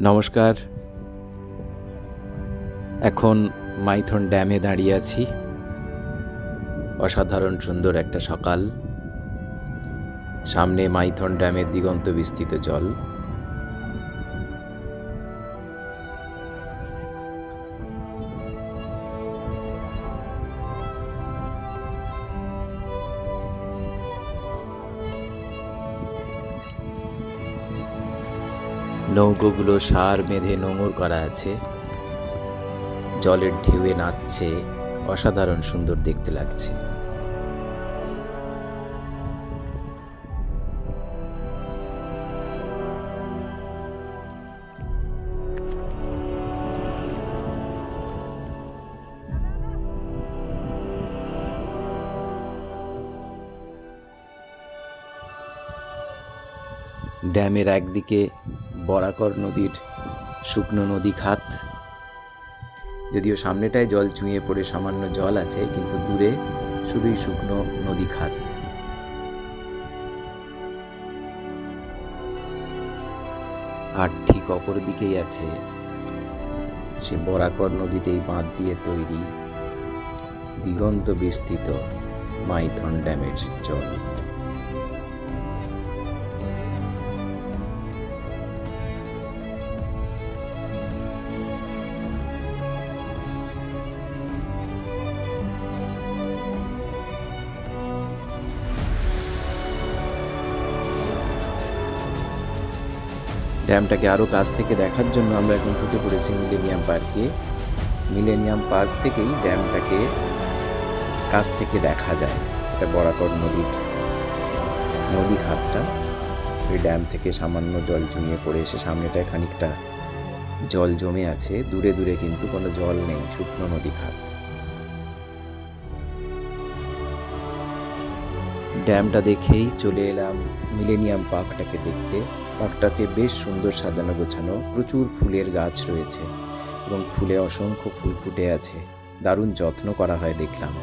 নমস্কার। এখন মাইথন ড্যামে দাঁড়িয়ে আছি। অসাধারণ সুন্দর একটা সকাল। সামনে মাইথন ড্যামের দিগন্ত বিস্তৃত জল। নৌকোগুলো সার বেঁধে নোঙর করা আছে, জলের ঢেউয়ে নাচছে, অসাধারণ সুন্দর দেখতে লাগছে। ড্যামের একদিকে বরাকর নদীর শুকনো নদী খাত, যদিও সামনেটায় জল চুঁয়ে পড়ে সামান্য জল আছে, কিন্তু দূরে শুধুই শুকনো নদী খাত। আর ঠিক অপর দিকেই আছে সে বরাকর নদীতেই বাঁধ দিয়ে তৈরি দিগন্ত বিস্তৃত মাইথন ড্যামের জল। ড্যামটাকে আরও কাছ থেকে দেখার জন্য আমরা এখন ঢুকে পড়েছি মিলেনিয়াম পার্কে। মিলেনিয়াম পার্ক থেকেই ড্যামটাকে কাছ থেকে দেখা যায়। এটা বরাকর নদী খাতটা। এই ড্যাম থেকে সামান্য জল চুঁয়ে পড়ে এসে সামনেটায় খানিকটা জল জমে আছে, দূরে দূরে কিন্তু কোনো জল নেই, শুকনো নদী খাত। ড্যামটা দেখেই চলে এলাম মিলেনিয়াম পার্কটাকে দেখতে। পার্কটাকে বেশ সুন্দর সাজানো গোছানো, প্রচুর ফুলের গাছ রয়েছে এবং ফুলে অসংখ্য ফুল ফুটে আছে। দারুণ যত্ন করা হয় দেখলাম।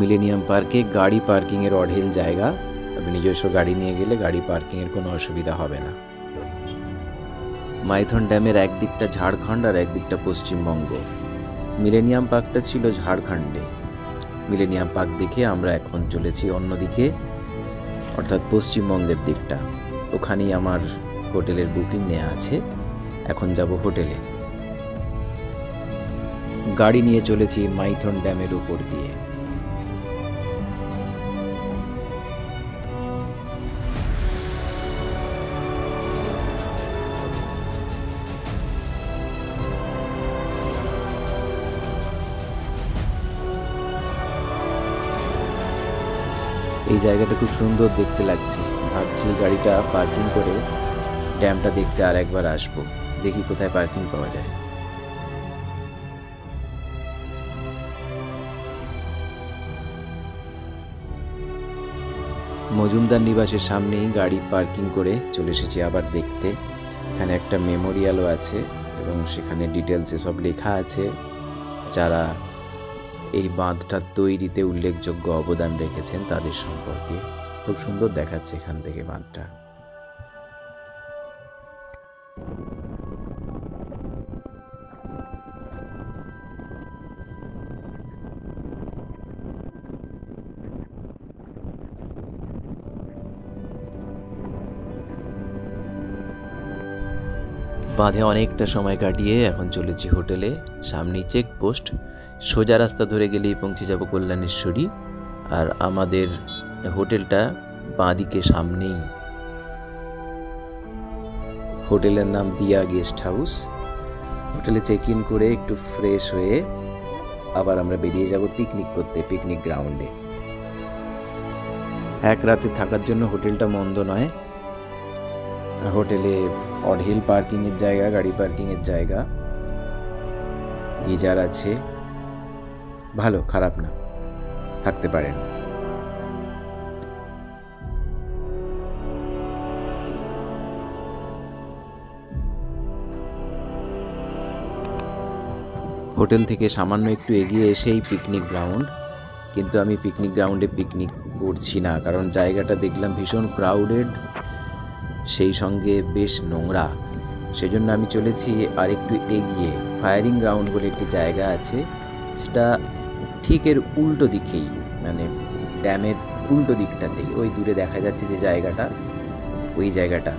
মিলেনিয়াম পার্কে গাড়ি পার্কিংয়ের অঢেল জায়গা। আপনি নিজস্ব গাড়ি নিয়ে গেলে গাড়ি পার্কিংয়ের কোনো অসুবিধা হবে না। মাইথন ড্যামের একদিকটা ঝাড়খণ্ড আর একদিকটা পশ্চিমবঙ্গ। মিলেনিয়াম পার্কটা ছিল ঝাড়খণ্ডে। মিলেনিয়াম পার্ক দেখে আমরা এখন চলেছি অন্যদিকে, অর্থাৎ পশ্চিমবঙ্গের দিকটা। ওখানেই আমার হোটেলের বুকিং নেওয়া আছে। এখন যাব হোটেলে। গাড়ি নিয়ে চলেছি মাইথন ড্যামের উপর দিয়ে। এই জায়গাটা খুব সুন্দর দেখতে লাগছে। ভাবছি গাড়িটা পার্কিং করে ড্যামটা দেখতে আর একবার আসবো। দেখি কোথায় পার্কিং পাওয়া যায়। মজুমদার নিবাসের সামনেই গাড়ি পার্কিং করে চলে এসেছি আবার দেখতে। এখানে একটা মেমোরিয়ালও আছে এবং সেখানে ডিটেলসে সব লেখা আছে। যারা এই বাঁধটা তৈরিতে উল্লেখযোগ্য অবদান রেখেছেন তাদের সম্পর্কে। খুব সুন্দর দেখাচ্ছে এখান থেকে বাঁধটা। বাঁধে অনেকটা সময় কাটিয়ে এখন চলেছি হোটেলে। সামনেই চেকপোস্ট, সোজা রাস্তা ধরে গেলেই পৌঁছে যাব কল্যাণেশ্বরী। আর আমাদের হোটেলটা বাঁদিকে সামনেই। হোটেলের নাম দিয়া গেস্ট হাউস। হোটেলে চেক ইন করে একটু ফ্রেশ হয়ে আবার আমরা বেরিয়ে যাব পিকনিক করতে, পিকনিক গ্রাউন্ডে। এক রাতে থাকার জন্য হোটেলটা মন্দ নয়। হোটেলে অঢেল পার্কিংয়ের জায়গা, গাড়ি পার্কিংয়ের জায়গা, গিজার আছে, ভালো, খারাপ না, থাকতে পারেন। হোটেল থেকে সামান্য একটু এগিয়ে এসেই পিকনিক গ্রাউন্ড, কিন্তু আমি পিকনিক গ্রাউন্ডে পিকনিক করছি না, কারণ জায়গাটা দেখলাম ভীষণ ক্রাউডেড, সেই সঙ্গে বেশ নোংরা। সেজন্য আমি চলেছি আর একটু এগিয়ে। ফায়ারিং গ্রাউন্ড বলে একটি জায়গা আছে, সেটা ঠিক এর উল্টো দিকেই, মানে ড্যামের উল্টো দিকটাতেই। ওই দূরে দেখা যাচ্ছে যে জায়গাটা, ওই জায়গাটা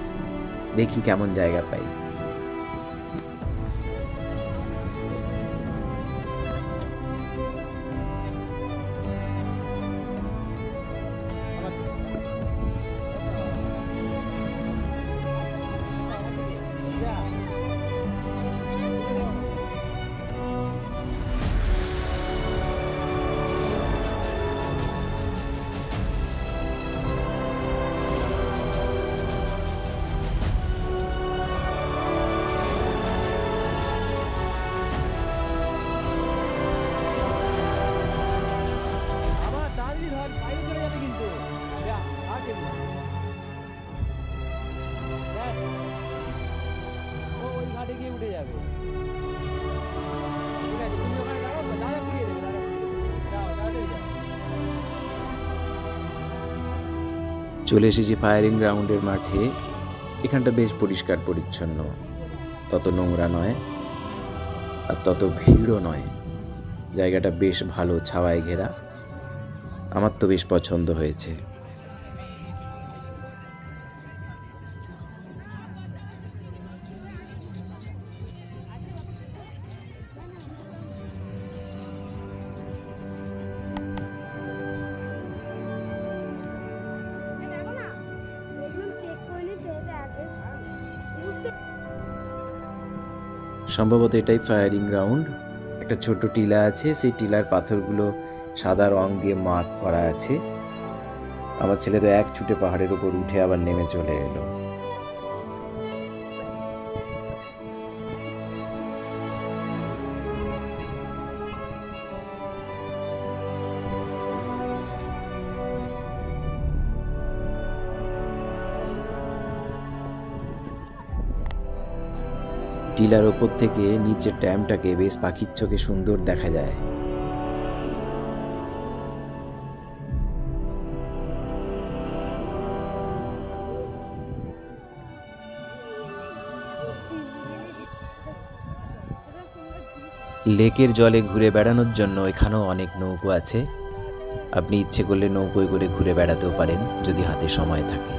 দেখি কেমন জায়গা পাই। চলে এসেছি ফায়ারিং গ্রাউন্ডের মাঠে। এখানটা বেশ পরিষ্কার পরিচ্ছন্ন, তত নোংরা নয় আর তত ভিড়ও নয়। জায়গাটা বেশ ভালো, ছাওয়ায় ঘেরা। আমার তো বেশ পছন্দ হয়েছে। সম্ভবত এটাই ফায়ারিং গ্রাউন্ড। একটা ছোট টিলা আছে, সেই টিলার পাথরগুলো সাদা রং দিয়ে মার্ক করা আছে। আমার ছেলে তো এক ছুটে পাহাড়ের উপর উঠে আবার নেমে চলে এলো। টিলার ওপর থেকে নিচের ড্যামটাকে বেশ পাখির চোখে সুন্দর দেখা যায়। লেকের জলে ঘুরে বেড়ানোর জন্য এখানেও অনেক নৌকো আছে। আপনি ইচ্ছে করলে নৌকোয় করে ঘুরে বেড়াতেও পারেন যদি হাতে সময় থাকে।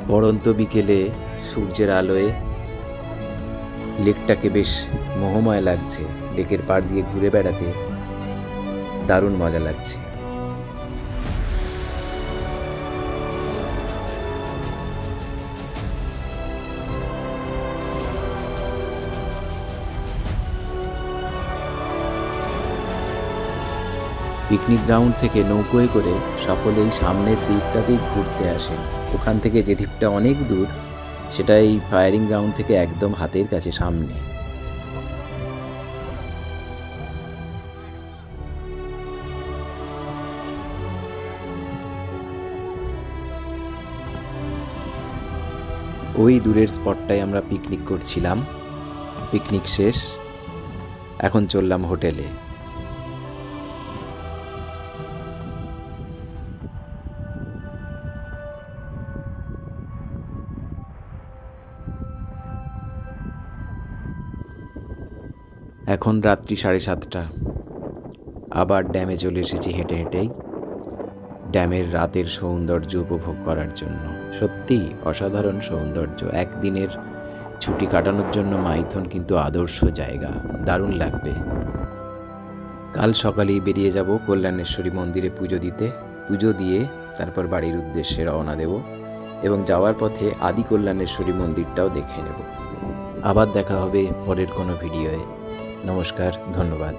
পড়ন্ত বিকেলে সূর্যের আলোয় লেকটাকে বেশ মোহময় লাগছে। লেকের পাড় দিয়ে ঘুরে বেড়াতে দারুণ মজা লাগছে। পিকনিক গ্রাউন্ড থেকে নৌকোয় করে সকলেই সামনের দ্বীপটাতেই ঘুরতে আসেন। ওখান থেকে যে দ্বীপটা অনেক দূর, সেটা এই ফায়ারিং গ্রাউন্ড থেকে একদম হাতের কাছে সামনে। ওই দূরের স্পটটায় আমরা পিকনিক করছিলাম। পিকনিক শেষ, এখন চললাম হোটেলে। এখন রাত্রি 7:30। আবার ড্যামে চলে এসেছি হেঁটে হেঁটেই, ড্যামের রাতের সৌন্দর্য উপভোগ করার জন্য। সত্যিই অসাধারণ সৌন্দর্য। একদিনের ছুটি কাটানোর জন্য মাইথন কিন্তু আদর্শ জায়গা, দারুণ লাগবে। কাল সকালেই বেরিয়ে যাব কল্যাণেশ্বরী মন্দিরে পুজো দিতে। পুজো দিয়ে তারপর বাড়ির উদ্দেশ্যে রওনা দেব এবং যাওয়ার পথে আদি কল্যাণেশ্বরী মন্দিরটাও দেখে নেব। আবার দেখা হবে পরের কোনো ভিডিওয়ে। নমস্কার, ধন্যবাদ।